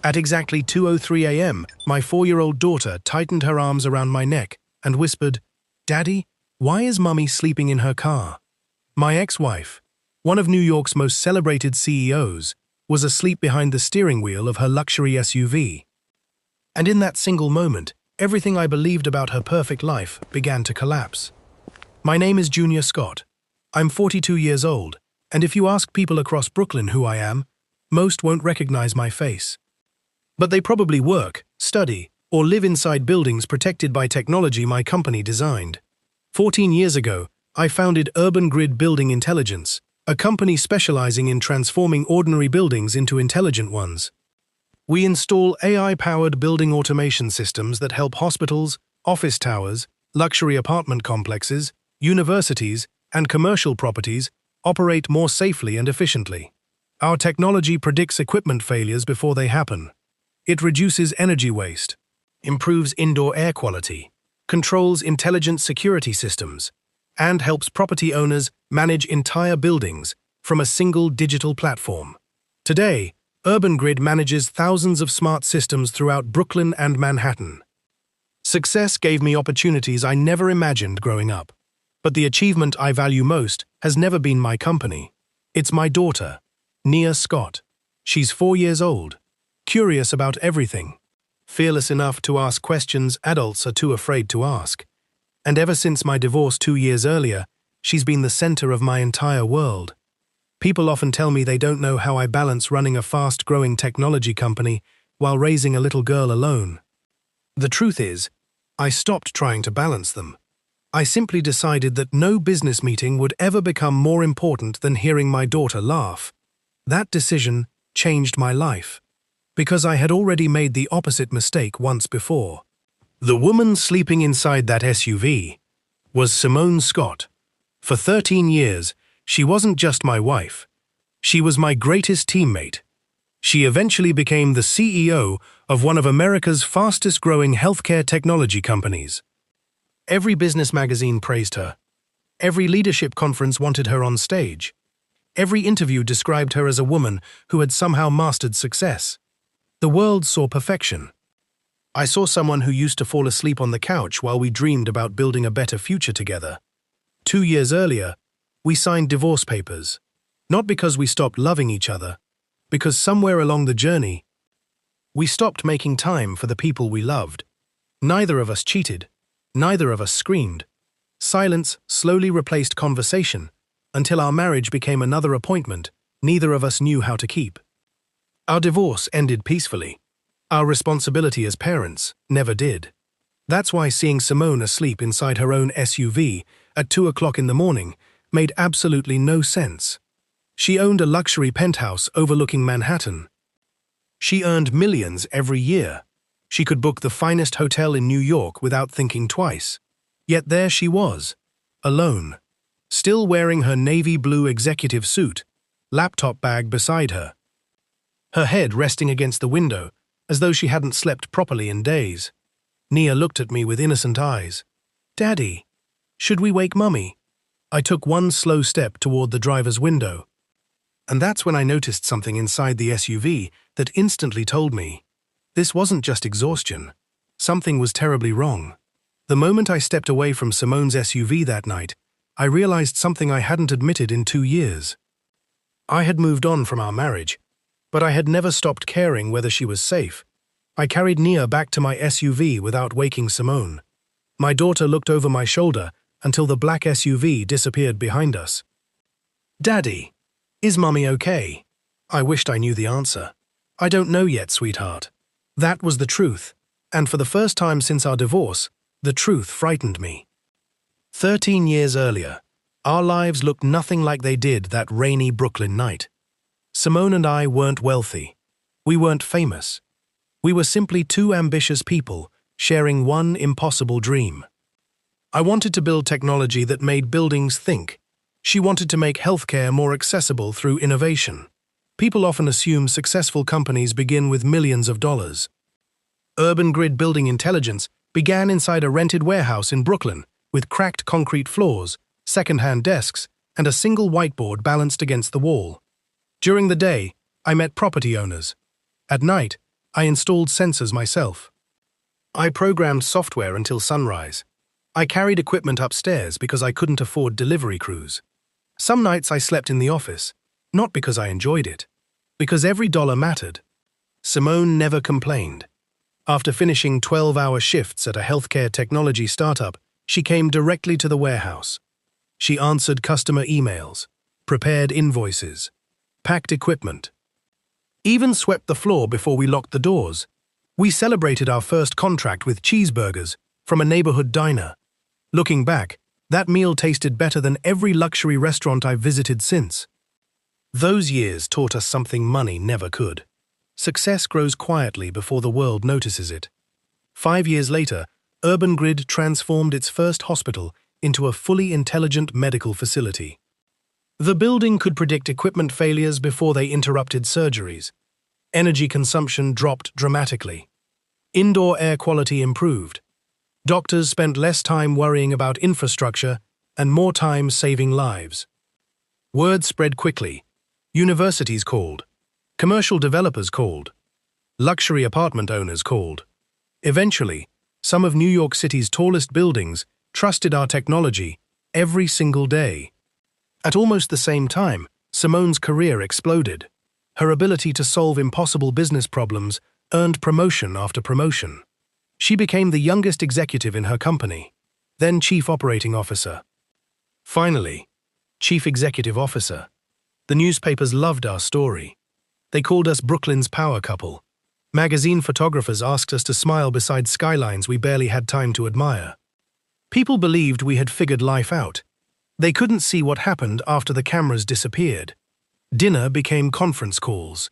At exactly 2:03 a.m., my 4-year-old daughter tightened her arms around my neck and whispered, "Daddy, why is Mummy sleeping in her car?" My ex-wife, one of New York's most celebrated CEOs, was asleep behind the steering wheel of her luxury SUV. And in that single moment, everything I believed about her perfect life began to collapse. My name is Junior Scott. I'm 42 years old, and if you ask people across Brooklyn who I am, most won't recognize my face. But they probably work, study, or live inside buildings protected by technology my company designed. 14 years ago, I founded Urban Grid Building Intelligence, a company specializing in transforming ordinary buildings into intelligent ones. We install AI-powered building automation systems that help hospitals, office towers, luxury apartment complexes, universities, and commercial properties operate more safely and efficiently. Our technology predicts equipment failures before they happen. It reduces energy waste, improves indoor air quality, controls intelligent security systems, and helps property owners manage entire buildings from a single digital platform. Today, Urban Grid manages thousands of smart systems throughout Brooklyn and Manhattan. Success gave me opportunities I never imagined growing up. But the achievement I value most has never been my company. It's my daughter, Nia Scott. She's 4 years old, curious about everything, fearless enough to ask questions adults are too afraid to ask. And ever since my divorce 2 years earlier, she's been the center of my entire world. People often tell me they don't know how I balance running a fast-growing technology company while raising a little girl alone. The truth is, I stopped trying to balance them. I simply decided that no business meeting would ever become more important than hearing my daughter laugh. That decision changed my life, because I had already made the opposite mistake once before. The woman sleeping inside that SUV was Simone Scott. For 13 years, she wasn't just my wife. She was my greatest teammate. She eventually became the CEO of one of America's fastest-growing healthcare technology companies. Every business magazine praised her. Every leadership conference wanted her on stage. Every interview described her as a woman who had somehow mastered success. The world saw perfection. I saw someone who used to fall asleep on the couch while we dreamed about building a better future together. 2 years earlier, we signed divorce papers. Not because we stopped loving each other, because somewhere along the journey, we stopped making time for the people we loved. Neither of us cheated. Neither of us screamed. Silence slowly replaced conversation, until our marriage became another appointment neither of us knew how to keep. Our divorce ended peacefully. Our responsibility as parents never did. That's why seeing Simone asleep inside her own SUV at 2 o'clock in the morning made absolutely no sense. She owned a luxury penthouse overlooking Manhattan. She earned millions every year. She could book the finest hotel in New York without thinking twice. Yet there she was, alone, still wearing her navy blue executive suit, laptop bag beside her. Her head resting against the window, as though she hadn't slept properly in days. Nia looked at me with innocent eyes. "Daddy, should we wake Mummy?" I took one slow step toward the driver's window. And that's when I noticed something inside the SUV that instantly told me, this wasn't just exhaustion. Something was terribly wrong. The moment I stepped away from Simone's SUV that night, I realized something I hadn't admitted in 2 years. I had moved on from our marriage, but I had never stopped caring whether she was safe. I carried Nia back to my SUV without waking Simone. My daughter looked over my shoulder until the black SUV disappeared behind us. "Daddy, is Mummy okay?" I wished I knew the answer. "I don't know yet, sweetheart." That was the truth, and for the first time since our divorce, the truth frightened me. 13 years earlier, our lives looked nothing like they did that rainy Brooklyn night. Simone and I weren't wealthy. We weren't famous. We were simply two ambitious people sharing one impossible dream. I wanted to build technology that made buildings think. She wanted to make healthcare more accessible through innovation. People often assume successful companies begin with millions of dollars. Urban Grid Building Intelligence began inside a rented warehouse in Brooklyn with cracked concrete floors, second-hand desks, and a single whiteboard balanced against the wall. During the day, I met property owners. At night, I installed sensors myself. I programmed software until sunrise. I carried equipment upstairs because I couldn't afford delivery crews. Some nights I slept in the office, not because I enjoyed it, because every dollar mattered. Simone never complained. After finishing 12-hour shifts at a healthcare technology startup, she came directly to the warehouse. She answered customer emails, prepared invoices, packed equipment, even swept the floor before we locked the doors. We celebrated our first contract with cheeseburgers from a neighborhood diner. Looking back, that meal tasted better than every luxury restaurant I've visited since. Those years taught us something money never could. Success grows quietly before the world notices it. 5 years later, Urban Grid transformed its first hospital into a fully intelligent medical facility. The building could predict equipment failures before they interrupted surgeries. Energy consumption dropped dramatically. Indoor air quality improved. Doctors spent less time worrying about infrastructure and more time saving lives. Word spread quickly. Universities called. Commercial developers called. Luxury apartment owners called. Eventually, some of New York City's tallest buildings trusted our technology every single day. At almost the same time, Simone's career exploded. Her ability to solve impossible business problems earned promotion after promotion. She became the youngest executive in her company, then Chief Operating Officer. Finally, Chief Executive Officer. The newspapers loved our story. They called us Brooklyn's power couple. Magazine photographers asked us to smile beside skylines we barely had time to admire. People believed we had figured life out. They couldn't see what happened after the cameras disappeared. Dinner became conference calls.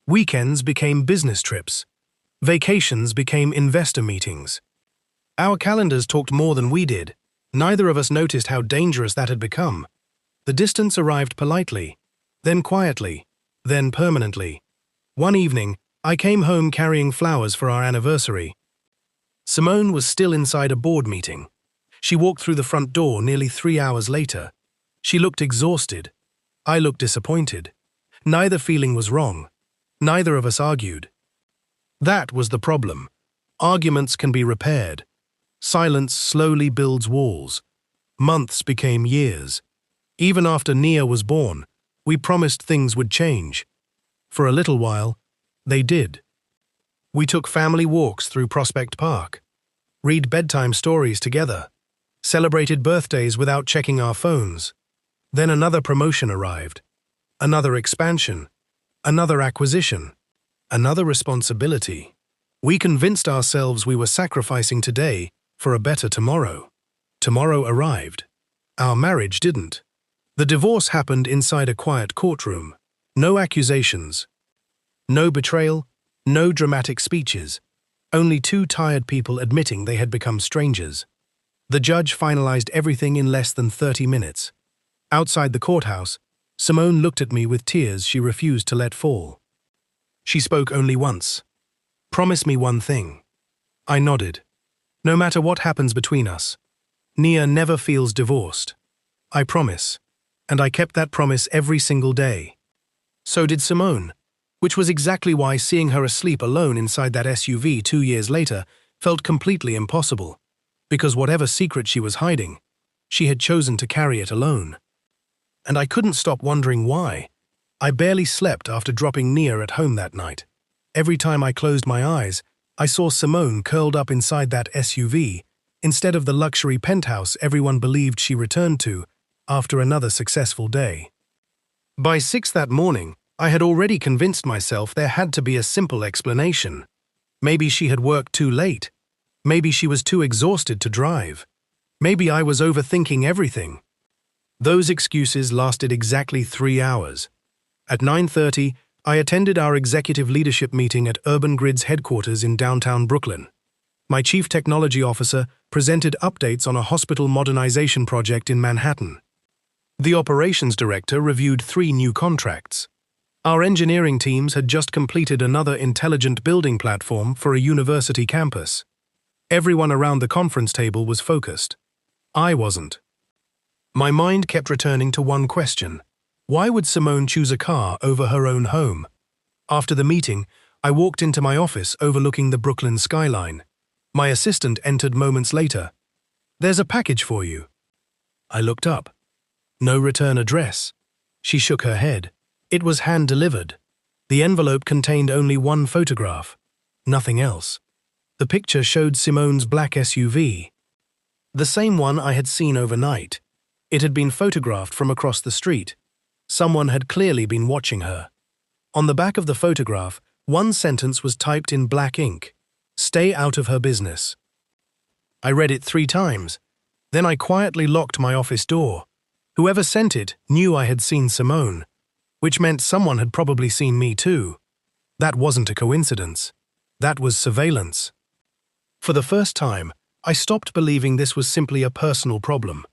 Weekends became business trips. Vacations became investor meetings. Our calendars talked more than we did. Neither of us noticed how dangerous that had become. The distance arrived politely, then quietly, then permanently. One evening, I came home carrying flowers for our anniversary. Simone was still inside a board meeting. She walked through the front door nearly 3 hours later. She looked exhausted. I looked disappointed. Neither feeling was wrong. Neither of us argued. That was the problem. Arguments can be repaired. Silence slowly builds walls. Months became years. Even after Nia was born, we promised things would change. For a little while, they did. We took family walks through Prospect Park, read bedtime stories together, celebrated birthdays without checking our phones. Then another promotion arrived, another expansion, another acquisition, another responsibility. We convinced ourselves we were sacrificing today for a better tomorrow. Tomorrow arrived. Our marriage didn't. The divorce happened inside a quiet courtroom. No accusations. No betrayal. No dramatic speeches. Only two tired people admitting they had become strangers. The judge finalized everything in less than 30 minutes. Outside the courthouse, Simone looked at me with tears she refused to let fall. She spoke only once. "Promise me one thing." I nodded. "No matter what happens between us, Nia never feels divorced. I promise." And I kept that promise every single day. So did Simone, which was exactly why seeing her asleep alone inside that SUV 2 years later felt completely impossible, because whatever secret she was hiding, she had chosen to carry it alone. And I couldn't stop wondering why. I barely slept after dropping Nia at home that night. Every time I closed my eyes, I saw Simone curled up inside that SUV, instead of the luxury penthouse everyone believed she returned to after another successful day. By 6 that morning, I had already convinced myself there had to be a simple explanation. Maybe she had worked too late. Maybe she was too exhausted to drive. Maybe I was overthinking everything. Those excuses lasted exactly 3 hours. At 9:30, I attended our executive leadership meeting at Urban Grid's headquarters in downtown Brooklyn. My chief technology officer presented updates on a hospital modernization project in Manhattan. The operations director reviewed 3 new contracts. Our engineering teams had just completed another intelligent building platform for a university campus. Everyone around the conference table was focused. I wasn't. My mind kept returning to one question. Why would Simone choose a car over her own home? After the meeting, I walked into my office overlooking the Brooklyn skyline. My assistant entered moments later. "There's a package for you." I looked up. No return address. She shook her head. It was hand-delivered. The envelope contained only one photograph. Nothing else. The picture showed Simone's black SUV. The same one I had seen overnight. It had been photographed from across the street. Someone had clearly been watching her. On the back of the photograph, one sentence was typed in black ink: "Stay out of her business." I read it 3 times. Then I quietly locked my office door. Whoever sent it knew I had seen Simone, which meant someone had probably seen me too. That wasn't a coincidence. That was surveillance. For the first time, I stopped believing this was simply a personal problem.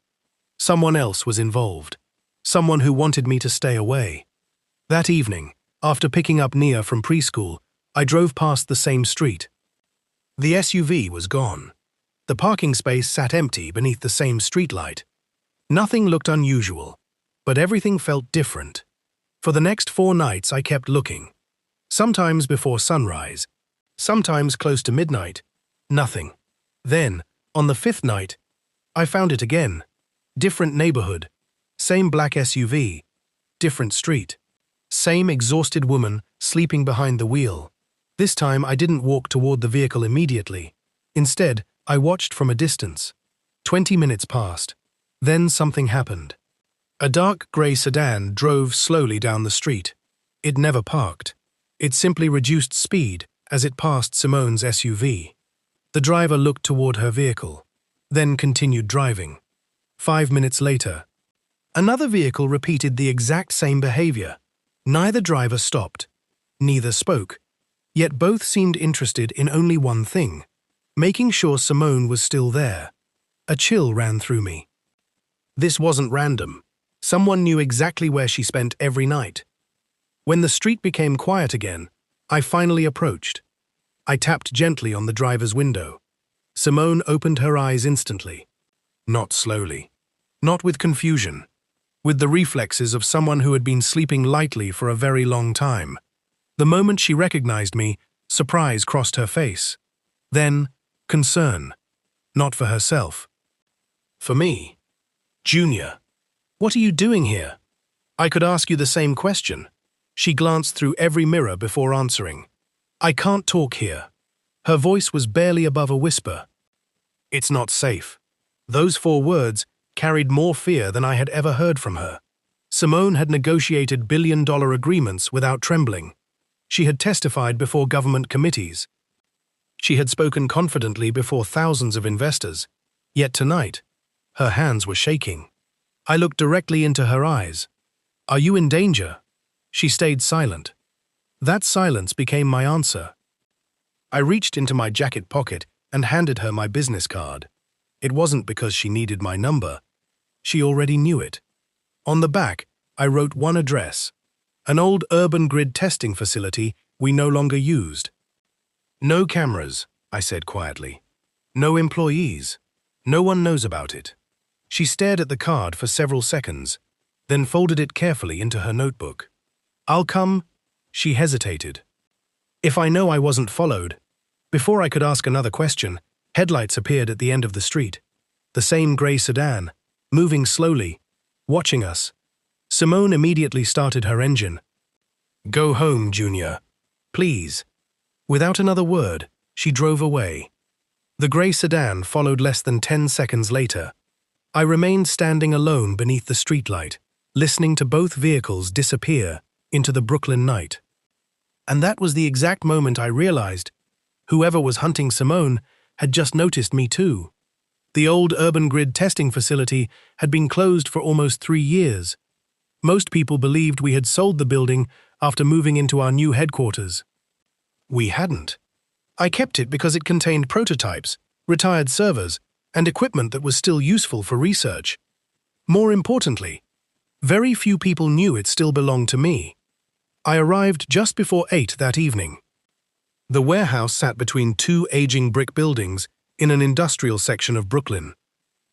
Someone else was involved. Someone who wanted me to stay away. That evening, after picking up Nia from preschool, I drove past the same street. The SUV was gone. The parking space sat empty beneath the same streetlight. Nothing looked unusual, but everything felt different. For the next 4 nights I kept looking. Sometimes before sunrise, sometimes close to midnight. Nothing. Then, on the 5th night, I found it again. Different neighborhood. Same black SUV. Different street. Same exhausted woman sleeping behind the wheel. This time I didn't walk toward the vehicle immediately. Instead, I watched from a distance. 20 minutes passed. Then something happened. A dark gray sedan drove slowly down the street. It never parked. It simply reduced speed as it passed Simone's SUV. The driver looked toward her vehicle, then continued driving. 5 minutes later, another vehicle repeated the exact same behavior. Neither driver stopped. Neither spoke. Yet both seemed interested in only one thing: making sure Simone was still there. A chill ran through me. This wasn't random. Someone knew exactly where she spent every night. When the street became quiet again, I finally approached. I tapped gently on the driver's window. Simone opened her eyes instantly. Not slowly. Not with confusion. With the reflexes of someone who had been sleeping lightly for a very long time. The moment she recognized me, surprise crossed her face. Then, concern. Not for herself. For me. "Junior, what are you doing here?" I could ask you the same question. She glanced through every mirror before answering. "I can't talk here." Her voice was barely above a whisper. "It's not safe." Those 4 words carried more fear than I had ever heard from her. Simone had negotiated billion-dollar agreements without trembling. She had testified before government committees. She had spoken confidently before thousands of investors. Yet tonight, her hands were shaking. I looked directly into her eyes. "Are you in danger?" She stayed silent. That silence became my answer. I reached into my jacket pocket and handed her my business card. It wasn't because she needed my number. She already knew it. On the back, I wrote one address: an old urban grid testing facility we no longer used. "No cameras," I said quietly. "No employees. No one knows about it." She stared at the card for several seconds, then folded it carefully into her notebook. "I'll come." She hesitated. "If I know I wasn't followed." Before I could ask another question, headlights appeared at the end of the street. The same gray sedan, moving slowly, watching us. Simone immediately started her engine. "Go home, Junior. Please." Without another word, she drove away. The gray sedan followed less than 10 seconds later. I remained standing alone beneath the streetlight, listening to both vehicles disappear into the Brooklyn night. And that was the exact moment I realized whoever was hunting Simone had just noticed me too. The old urban grid testing facility had been closed for almost 3 years. Most people believed we had sold the building after moving into our new headquarters. We hadn't. I kept it because it contained prototypes, retired servers, and equipment that was still useful for research. More importantly, very few people knew it still belonged to me. I arrived just before 8 that evening. The warehouse sat between 2 aging brick buildings in an industrial section of Brooklyn.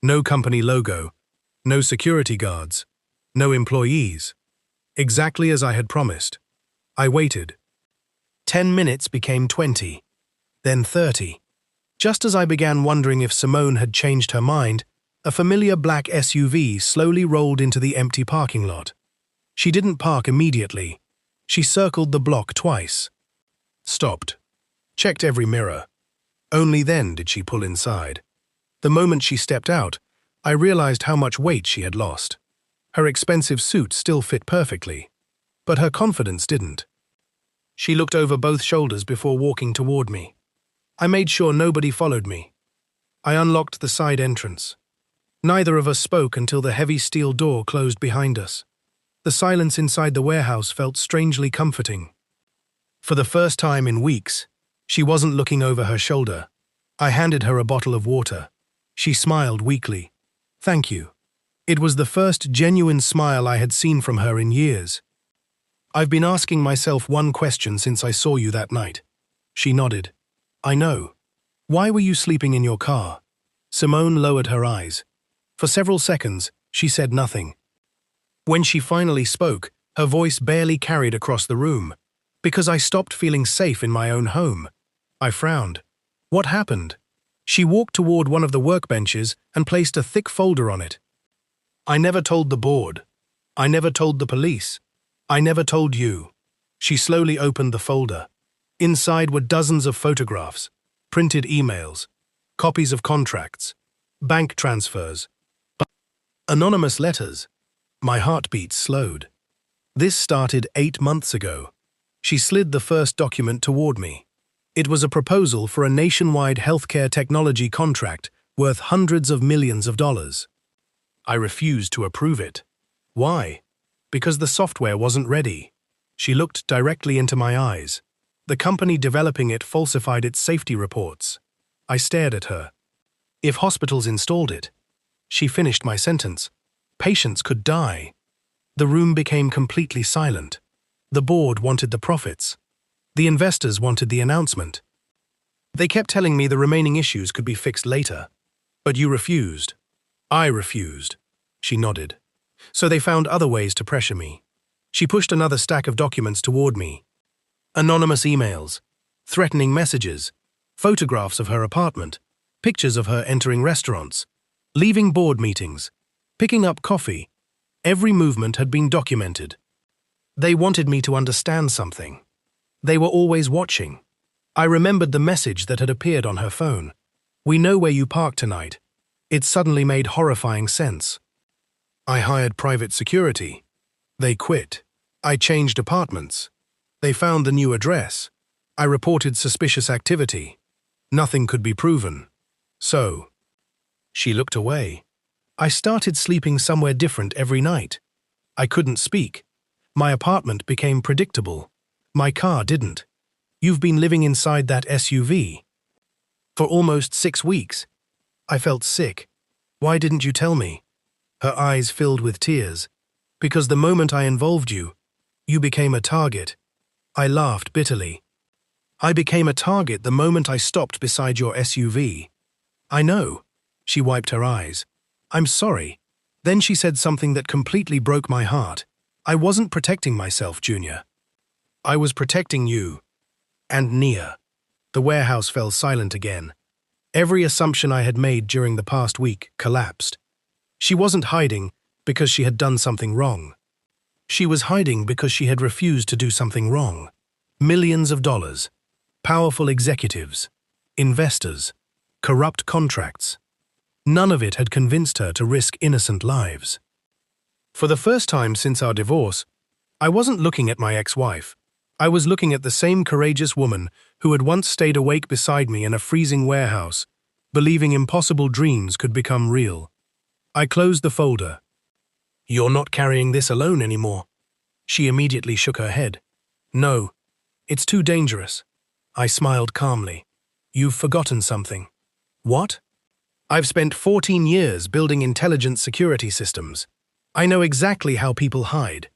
No company logo, no security guards, no employees. Exactly as I had promised. I waited. 10 minutes became 20, then 30. Just as I began wondering if Simone had changed her mind, a familiar black SUV slowly rolled into the empty parking lot. She didn't park immediately. She circled the block twice. Stopped. Checked every mirror. Only then did she pull inside. The moment she stepped out, I realized how much weight she had lost. Her expensive suit still fit perfectly, but her confidence didn't. She looked over both shoulders before walking toward me. I made sure nobody followed me. I unlocked the side entrance. Neither of us spoke until the heavy steel door closed behind us. The silence inside the warehouse felt strangely comforting. For the first time in weeks, she wasn't looking over her shoulder. I handed her a bottle of water. She smiled weakly. Thank you. It was the first genuine smile I had seen from her in years. I've been asking myself one question since I saw you that night. She nodded. I know. Why were you sleeping in your car? Simone lowered her eyes. For several seconds, she said nothing. When she finally spoke, her voice barely carried across the room. Because I stopped feeling safe in my own home. I frowned. What happened? She walked toward one of the workbenches and placed a thick folder on it. I never told the board. I never told the police. I never told you. She slowly opened the folder. Inside were dozens of photographs, printed emails, copies of contracts, bank transfers, anonymous letters. My heartbeat slowed. This started 8 months ago. She slid the first document toward me. It was a proposal for a nationwide healthcare technology contract worth hundreds of millions of dollars. I refused to approve it. Why? Because the software wasn't ready. She looked directly into my eyes. The company developing it falsified its safety reports. I stared at her. If hospitals installed it, she finished my sentence. Patients could die. The room became completely silent. The board wanted the profits. The investors wanted the announcement. They kept telling me the remaining issues could be fixed later. But you refused. I refused. She nodded. So they found other ways to pressure me. She pushed another stack of documents toward me. Anonymous emails, threatening messages, photographs of her apartment, pictures of her entering restaurants, leaving board meetings, picking up coffee. Every movement had been documented. They wanted me to understand something. They were always watching. I remembered the message that had appeared on her phone. We know where you parked tonight. It suddenly made horrifying sense. I hired private security. They quit. I changed apartments. They found the new address. I reported suspicious activity. Nothing could be proven. So, she looked away. I started sleeping somewhere different every night. I couldn't speak. My apartment became predictable. My car didn't. You've been living inside that SUV. For almost 6 weeks. I felt sick. Why didn't you tell me? Her eyes filled with tears. Because the moment I involved you, you became a target. I laughed bitterly. I became a target the moment I stopped beside your SUV. I know. She wiped her eyes. I'm sorry. Then she said something that completely broke my heart. I wasn't protecting myself, Junior. I was protecting you. And Nia. The warehouse fell silent again. Every assumption I had made during the past week collapsed. She wasn't hiding because she had done something wrong. She was hiding because she had refused to do something wrong. Millions of dollars, powerful executives, investors, corrupt contracts. None of it had convinced her to risk innocent lives. For the first time since our divorce, I wasn't looking at my ex-wife. I was looking at the same courageous woman who had once stayed awake beside me in a freezing warehouse, believing impossible dreams could become real. I closed the folder. You're not carrying this alone anymore. She immediately shook her head. No, it's too dangerous. I smiled calmly. You've forgotten something. What? I've spent 14 years building intelligent security systems. I know exactly how people hide,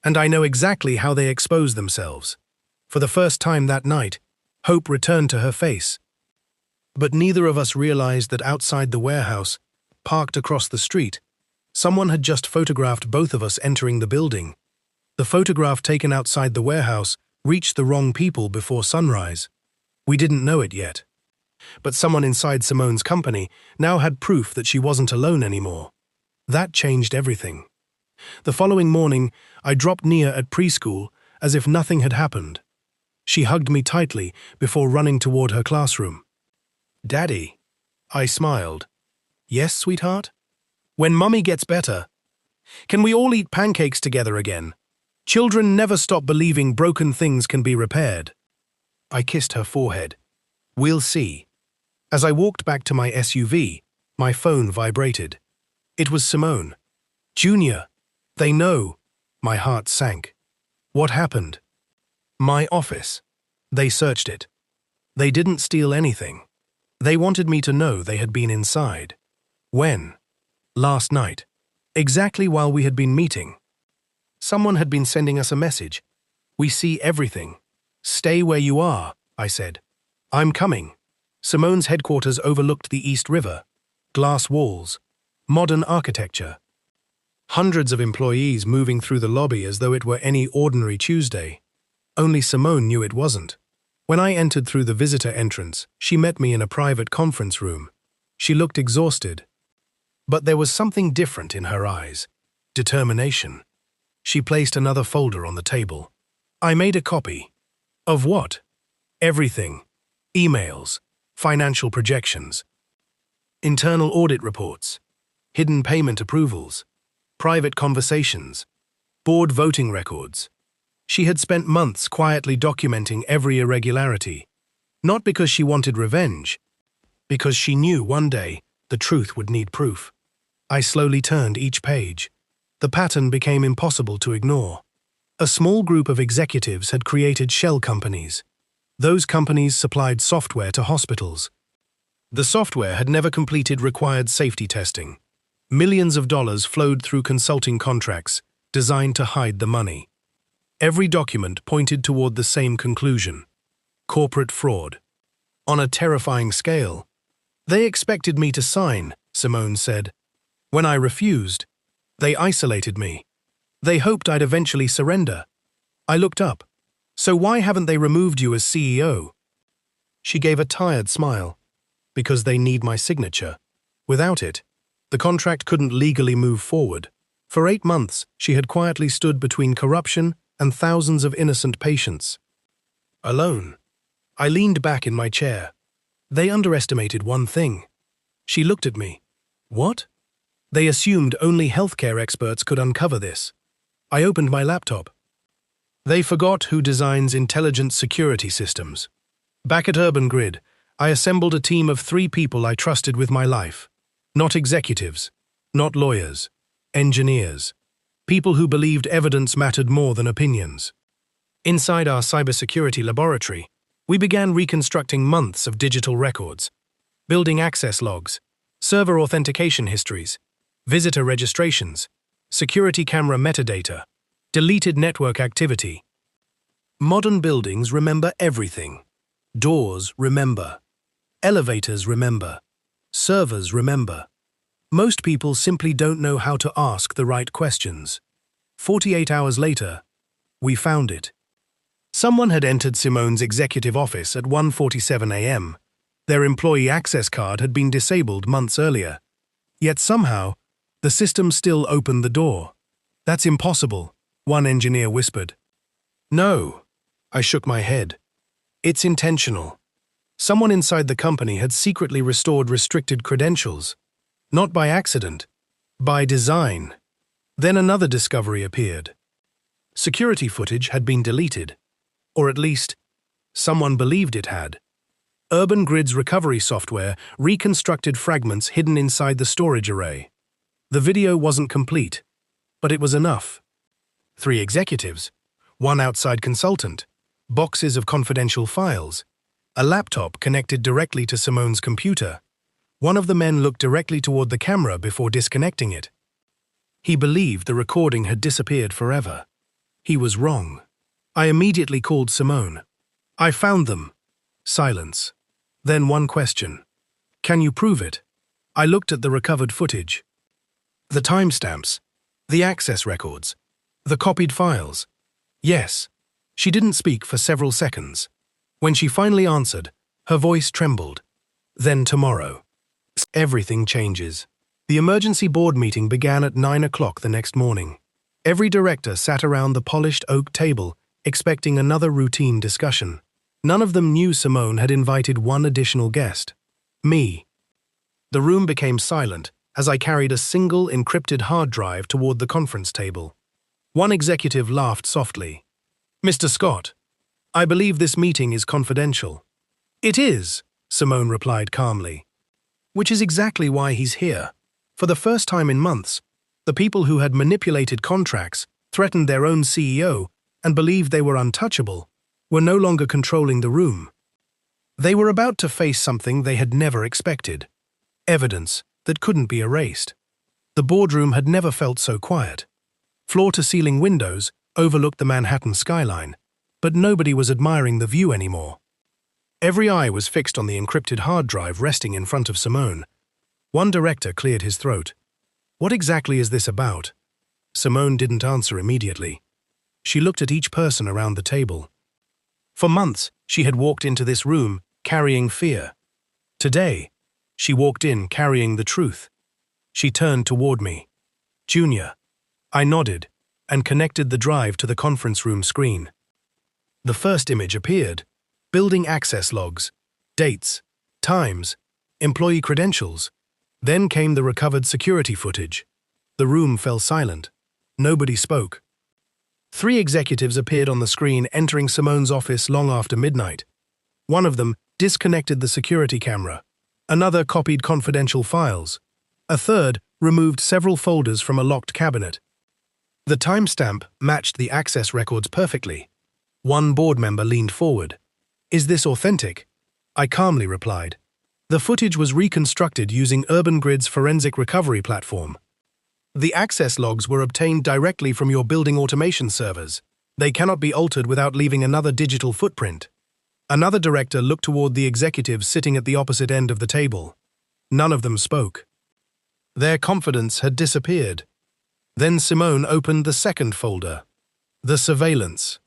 and I know exactly how they expose themselves. For the first time that night, hope returned to her face. But neither of us realized that outside the warehouse, parked across the street, someone had just photographed both of us entering the building. The photograph taken outside the warehouse reached the wrong people before sunrise. We didn't know it yet. But someone inside Simone's company now had proof that she wasn't alone anymore. That changed everything. The following morning, I dropped Nia at preschool as if nothing had happened. She hugged me tightly before running toward her classroom. "Daddy," I smiled. "Yes, sweetheart? When Mummy gets better, can we all eat pancakes together again? Children never stop believing broken things can be repaired." I kissed her forehead. "We'll see." As I walked back to my SUV, my phone vibrated. It was Simone. "Junior, they know." My heart sank. "What happened?" "My office. They searched it. They didn't steal anything. They wanted me to know they had been inside." "When?" "Last night. Exactly while we had been meeting. Someone had been sending us a message. We see everything. Stay where you are," I said. "I'm coming." Simone's headquarters overlooked the East River. Glass walls. Modern architecture. Hundreds of employees moving through the lobby as though it were any ordinary Tuesday. Only Simone knew it wasn't. When I entered through the visitor entrance, she met me in a private conference room. She looked exhausted. But there was something different in her eyes. Determination. She placed another folder on the table. "I made a copy." "Of what?" "Everything. Emails. Financial projections. Internal audit reports. Hidden payment approvals. Private conversations. Board voting records." She had spent months quietly documenting every irregularity. Not because she wanted revenge, because she knew one day the truth would need proof. I slowly turned each page. The pattern became impossible to ignore. A small group of executives had created shell companies. Those companies supplied software to hospitals. The software had never completed required safety testing. Millions of dollars flowed through consulting contracts designed to hide the money. Every document pointed toward the same conclusion: corporate fraud. On a terrifying scale. "They expected me to sign," Simone said. "When I refused, they isolated me. They hoped I'd eventually surrender." I looked up. "So why haven't they removed you as CEO?" She gave a tired smile. "Because they need my signature. Without it, the contract couldn't legally move forward." For 8 months, she had quietly stood between corruption and thousands of innocent patients. Alone. I leaned back in my chair. "They underestimated one thing." She looked at me. "What?" "They assumed only healthcare experts could uncover this." I opened my laptop. "They forgot who designs intelligent security systems." Back at Urban Grid, I assembled a team of 3 people I trusted with my life. Not executives, not lawyers, engineers. People who believed evidence mattered more than opinions. Inside our cybersecurity laboratory, we began reconstructing months of digital records, building access logs, server authentication histories, visitor registrations, security camera metadata, deleted network activity. Modern buildings remember everything. Doors remember. Elevators remember. Servers remember. Most people simply don't know how to ask the right questions. 48 hours later, we found it. Someone had entered Simone's executive office at 1:47 a.m. Their employee access card had been disabled months earlier. Yet somehow, the system still opened the door. "That's impossible," one engineer whispered. "No," I shook my head. "It's intentional. Someone inside the company had secretly restored restricted credentials. Not by accident, by design." Then another discovery appeared. Security footage had been deleted. Or at least, someone believed it had. Urban Grid's recovery software reconstructed fragments hidden inside the storage array. The video wasn't complete, but it was enough. 3 executives, 1 outside consultant, boxes of confidential files, a laptop connected directly to Simone's computer. One of the men looked directly toward the camera before disconnecting it. He believed the recording had disappeared forever. He was wrong. I immediately called Simone. "I found them." Silence. Then one question. "Can you prove it?" I looked at the recovered footage. The timestamps, the access records, the copied files. "Yes," She didn't speak for several seconds. When she finally answered, her voice trembled. Then tomorrow. Everything changes. The emergency board meeting began at 9 o'clock the next morning. Every director sat around the polished oak table, expecting another routine discussion. None of them knew Simone had invited one additional guest. Me. The room became silent as I carried a single encrypted hard drive toward the conference table. One executive laughed softly. "Mr. Scott, I believe this meeting is confidential." "It is," Simone replied calmly. "Which is exactly why he's here. For the first time in months, the people who had manipulated contracts, threatened their own CEO, and believed they were untouchable, were no longer controlling the room. They were about to face something they had never expected. Evidence that couldn't be erased. The boardroom had never felt so quiet. Floor-to-ceiling windows overlooked the Manhattan skyline, but nobody was admiring the view anymore. Every eye was fixed on the encrypted hard drive resting in front of Simone. One director cleared his throat. "What exactly is this about?" Simone didn't answer immediately. She looked at each person around the table. For months, she had walked into this room carrying fear. Today, she walked in carrying the truth. She turned toward me. "Junior." I nodded and connected the drive to the conference room screen. The first image appeared. Building access logs, dates, times, employee credentials. Then came the recovered security footage. The room fell silent. Nobody spoke. 3 executives appeared on the screen entering Simone's office long after midnight. One of them disconnected the security camera. Another copied confidential files. A third removed several folders from a locked cabinet. The timestamp matched the access records perfectly. One board member leaned forward. "Is this authentic?" I calmly replied. The footage was reconstructed using Urban Grid's forensic recovery platform. The access logs were obtained directly from your building automation servers. They cannot be altered without leaving another digital footprint. Another director looked toward the executives sitting at the opposite end of the table. None of them spoke. Their confidence had disappeared. Then Simone opened the second folder. The surveillance.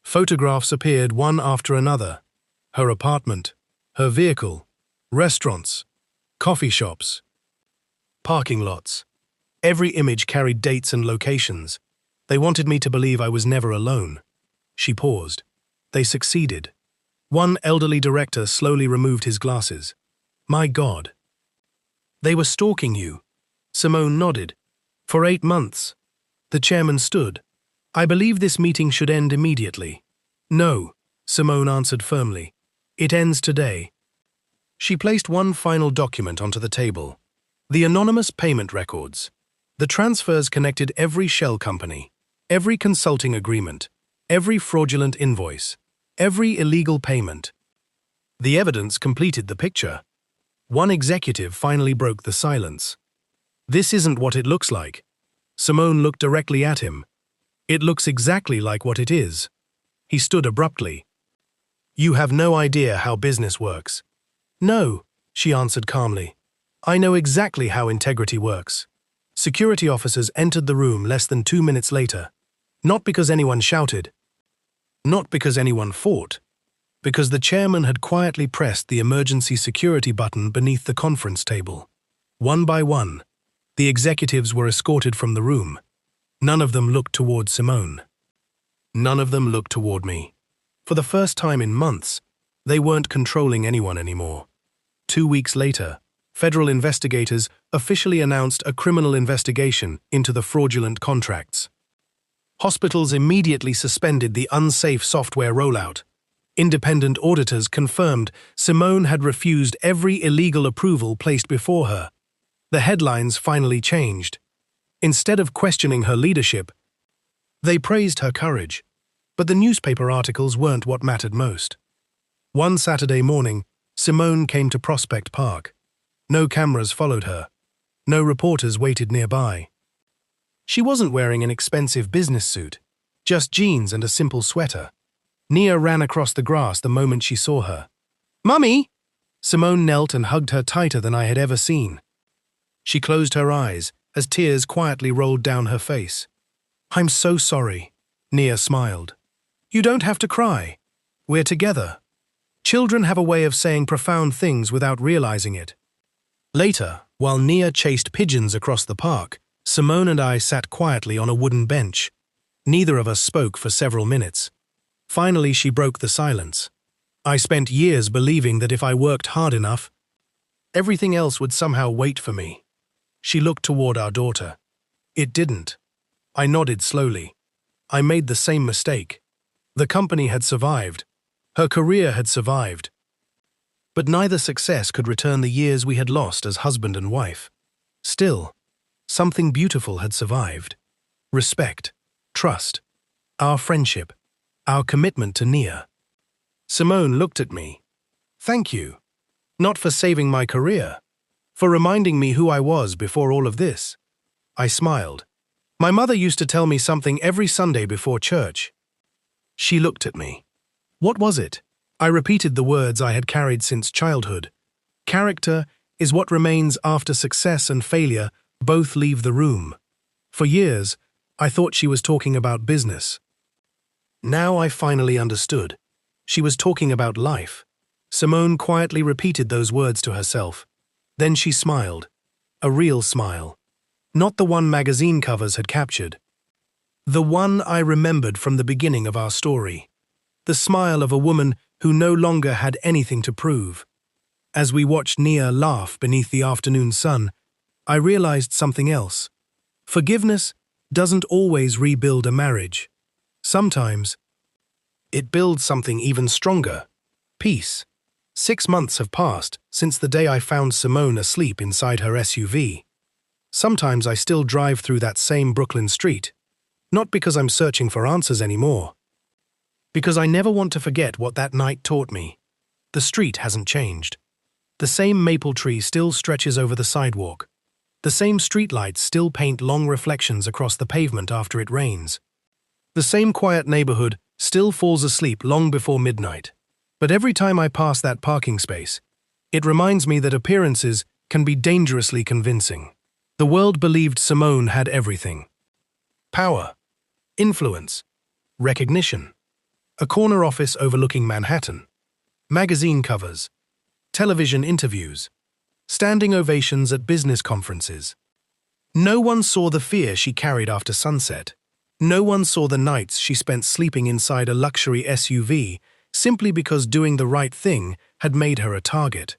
Photographs appeared one after another. Her apartment, her vehicle, restaurants, coffee shops, parking lots. Every image carried dates and locations. They wanted me to believe I was never alone. She paused. They succeeded. One elderly director slowly removed his glasses. "My God." "They were stalking you." Simone nodded. "For 8 months." The chairman stood. "I believe this meeting should end immediately." "No," Simone answered firmly. "It ends today." She placed one final document onto the table. The anonymous payment records. The transfers connected every shell company, every consulting agreement, every fraudulent invoice, every illegal payment. The evidence completed the picture. One executive finally broke the silence. "This isn't what it looks like." Simone looked directly at him. "It looks exactly like what it is." He stood abruptly. "You have no idea how business works." "No," she answered calmly. "I know exactly how integrity works." Security officers entered the room less than 2 minutes later. Not because anyone shouted. Not because anyone fought. Because the chairman had quietly pressed the emergency security button beneath the conference table. One by one, the executives were escorted from the room. None of them looked toward Simone. None of them looked toward me. For the first time in months, they weren't controlling anyone anymore. 2 weeks later, federal investigators officially announced a criminal investigation into the fraudulent contracts. Hospitals immediately suspended the unsafe software rollout. Independent auditors confirmed Simone had refused every illegal approval placed before her. The headlines finally changed. Instead of questioning her leadership, they praised her courage. But the newspaper articles weren't what mattered most. One Saturday morning, Simone came to Prospect Park. No cameras followed her. No reporters waited nearby. She wasn't wearing an expensive business suit, just jeans and a simple sweater. Nia ran across the grass the moment she saw her. "Mummy!" Simone knelt and hugged her tighter than I had ever seen. She closed her eyes as tears quietly rolled down her face. "I'm so sorry," Nia smiled. You don't have to cry. We're together. Children have a way of saying profound things without realizing it. Later, while Nia chased pigeons across the park, Simone and I sat quietly on a wooden bench. Neither of us spoke for several minutes. Finally, she broke the silence. I spent years believing that if I worked hard enough, everything else would somehow wait for me. She looked toward our daughter. It didn't. I nodded slowly. I made the same mistake. The company had survived. Her career had survived. But neither success could return the years we had lost as husband and wife. Still, something beautiful had survived. Respect, trust, our friendship, our commitment to Nia. Simone looked at me. Thank you. Not for saving my career, for reminding me who I was before all of this. I smiled. My mother used to tell me something every Sunday before church. She looked at me. What was it? I repeated the words I had carried since childhood. Character is what remains after success and failure both leave the room. For years, I thought she was talking about business. Now I finally understood. She was talking about life. Simone quietly repeated those words to herself. Then she smiled. A real smile. Not the one magazine covers had captured. The one I remembered from the beginning of our story. The smile of a woman who no longer had anything to prove. As we watched Nia laugh beneath the afternoon sun, I realized something else. Forgiveness doesn't always rebuild a marriage. Sometimes, it builds something even stronger. Peace. 6 months have passed since the day I found Simone asleep inside her SUV. Sometimes I still drive through that same Brooklyn street, not because I'm searching for answers anymore, because I never want to forget what that night taught me. The street hasn't changed. The same maple tree still stretches over the sidewalk. The same streetlights still paint long reflections across the pavement after it rains. The same quiet neighborhood still falls asleep long before midnight. But every time I pass that parking space, it reminds me that appearances can be dangerously convincing. The world believed Simone had everything. Power, influence, recognition, a corner office overlooking Manhattan, magazine covers, television interviews, standing ovations at business conferences. No one saw the fear she carried after sunset. No one saw the nights she spent sleeping inside a luxury SUV simply because doing the right thing had made her a target.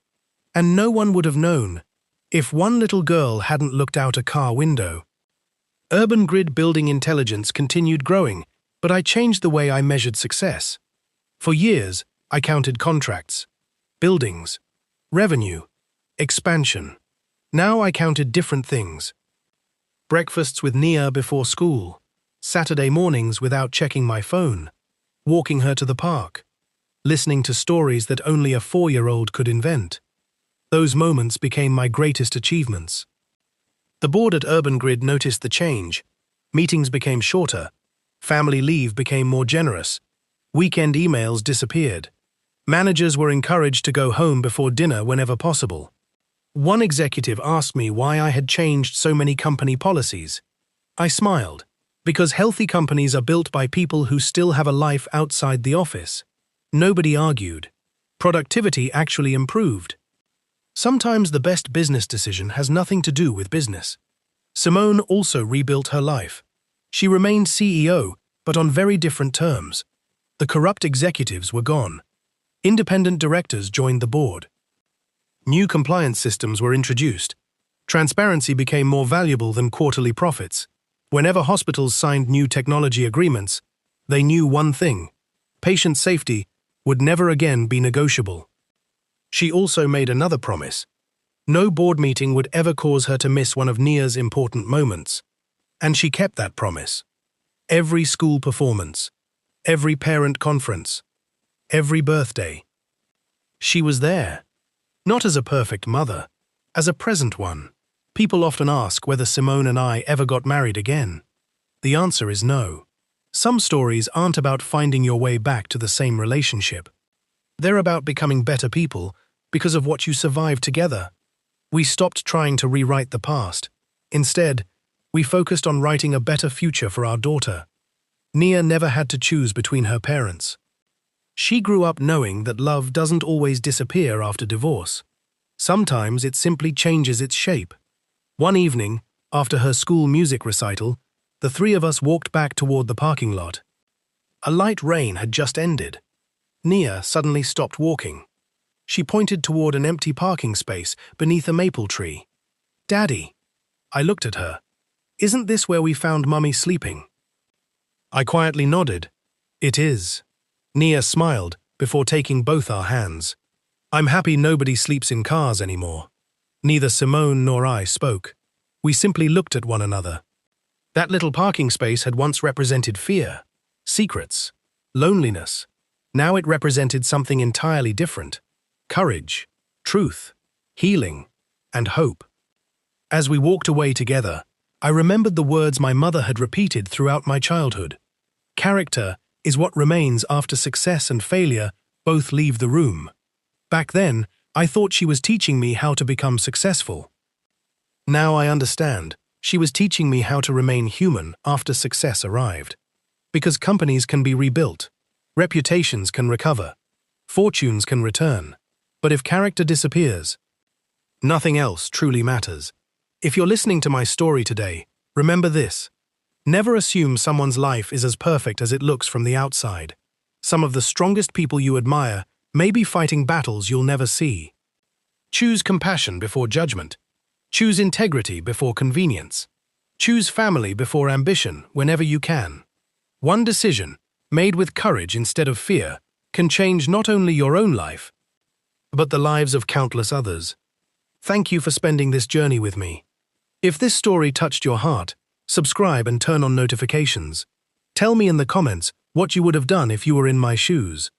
And no one would have known if one little girl hadn't looked out a car window. Urban Grid Building Intelligence continued growing, but I changed the way I measured success. For years, I counted contracts, buildings, revenue, expansion. Now I counted different things. Breakfasts with Nia before school, Saturday mornings without checking my phone, walking her to the park, listening to stories that only a 4-year-old could invent. Those moments became my greatest achievements. The board at Urban Grid noticed the change. Meetings became shorter. Family leave became more generous. Weekend emails disappeared. Managers were encouraged to go home before dinner whenever possible. One executive asked me why I had changed so many company policies. I smiled, because healthy companies are built by people who still have a life outside the office. Nobody argued. Productivity actually improved. Sometimes the best business decision has nothing to do with business. Simone also rebuilt her life. She remained CEO, but on very different terms. The corrupt executives were gone. Independent directors joined the board. New compliance systems were introduced. Transparency became more valuable than quarterly profits. Whenever hospitals signed new technology agreements, they knew one thing: patient safety would never again be negotiable. She also made another promise. No board meeting would ever cause her to miss one of Nia's important moments. And she kept that promise. Every school performance, every parent conference, every birthday. She was there. Not as a perfect mother, as a present one. People often ask whether Simone and I ever got married again. The answer is no. Some stories aren't about finding your way back to the same relationship. They're about becoming better people because of what you survived together. We stopped trying to rewrite the past. Instead, we focused on writing a better future for our daughter. Nia never had to choose between her parents. She grew up knowing that love doesn't always disappear after divorce. Sometimes it simply changes its shape. One evening, after her school music recital, the three of us walked back toward the parking lot. A light rain had just ended. Nia suddenly stopped walking. She pointed toward an empty parking space beneath a maple tree. "Daddy," I looked at her. "Isn't this where we found Mummy sleeping?" I quietly nodded. "It is." Nia smiled before taking both our hands. "I'm happy nobody sleeps in cars anymore." Neither Simone nor I spoke. We simply looked at one another. That little parking space had once represented fear, secrets, loneliness. Now it represented something entirely different: courage, truth, healing, and hope. As we walked away together, I remembered the words my mother had repeated throughout my childhood. Character is what remains after success and failure both leave the room. Back then, I thought she was teaching me how to become successful. Now I understand. She was teaching me how to remain human after success arrived. Because companies can be rebuilt, reputations can recover, fortunes can return. But if character disappears, nothing else truly matters. If you're listening to my story today, remember this. Never assume someone's life is as perfect as it looks from the outside. Some of the strongest people you admire may be fighting battles you'll never see. Choose compassion before judgment. Choose integrity before convenience. Choose family before ambition whenever you can. One decision, made with courage instead of fear, can change not only your own life, but the lives of countless others. Thank you for spending this journey with me. If this story touched your heart, subscribe and turn on notifications. Tell me in the comments what you would have done if you were in my shoes.